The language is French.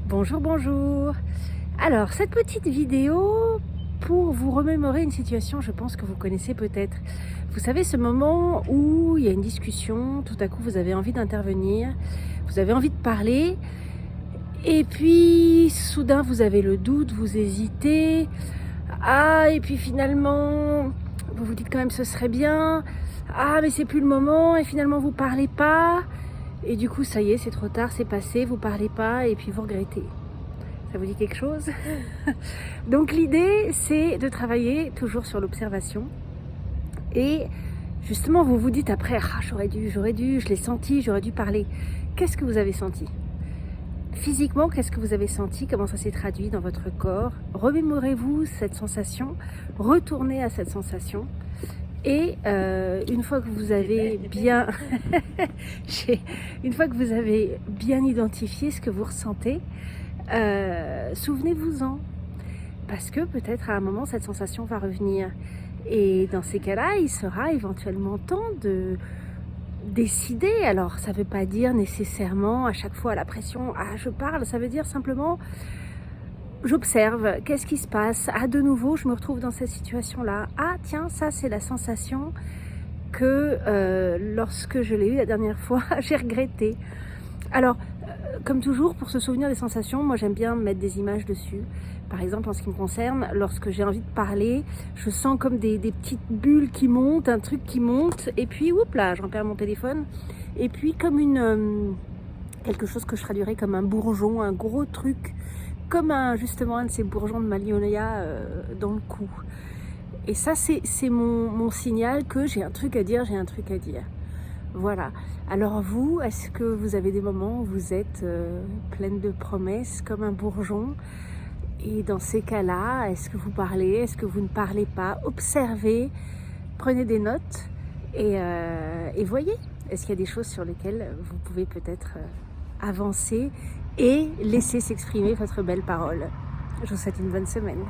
Bonjour, bonjour. Alors, cette petite vidéo pour vous remémorer une situation, je pense que vous connaissez peut-être. Vous savez, ce moment où il y a une discussion, tout à coup vous avez envie d'intervenir, vous avez envie de parler, et puis soudain vous avez le doute, vous hésitez, et puis finalement vous vous dites quand même ce serait bien, mais c'est plus le moment, et finalement vous parlez pas. Et du coup, ça y est, c'est trop tard, c'est passé, vous parlez pas et puis vous regrettez. Ça vous dit quelque chose? Donc l'idée, c'est de travailler toujours sur l'observation. Et justement, vous vous dites après, j'aurais dû, je l'ai senti, j'aurais dû parler. Qu'est-ce que vous avez senti? Physiquement, qu'est-ce que vous avez senti? Comment ça s'est traduit dans votre corps? Remémorez-vous cette sensation, retournez à cette sensation. Et une fois que vous avez bien une fois que vous avez bien identifié ce que vous ressentez, souvenez-vous-en, parce que peut-être à un moment cette sensation va revenir, et dans ces cas-là il sera éventuellement temps de décider. Alors ça ne veut pas dire nécessairement à chaque fois la pression, je parle, ça veut dire simplement j'observe, qu'est-ce qui se passe? De nouveau, je me retrouve dans cette situation-là. Tiens, ça, c'est la sensation que lorsque je l'ai eue la dernière fois, j'ai regretté. Alors, comme toujours, pour se souvenir des sensations, moi, j'aime bien mettre des images dessus. Par exemple, en ce qui me concerne, lorsque j'ai envie de parler, je sens comme des petites bulles qui montent, un truc qui monte, et puis, oups là, je repère mon téléphone. Et puis, comme quelque chose que je traduirais comme un bourgeon, un gros truc, comme justement un de ces bourgeons de magnolia dans le cou. Et ça, c'est mon signal que j'ai un truc à dire, Voilà. Alors vous, est-ce que vous avez des moments où vous êtes pleine de promesses, comme un bourgeon? Et dans ces cas-là, est-ce que vous parlez? Est-ce que vous ne parlez pas? Observez, prenez des notes et voyez. Est-ce qu'il y a des choses sur lesquelles vous pouvez peut-être avancer et laisser s'exprimer votre belle parole? Je vous souhaite une bonne semaine.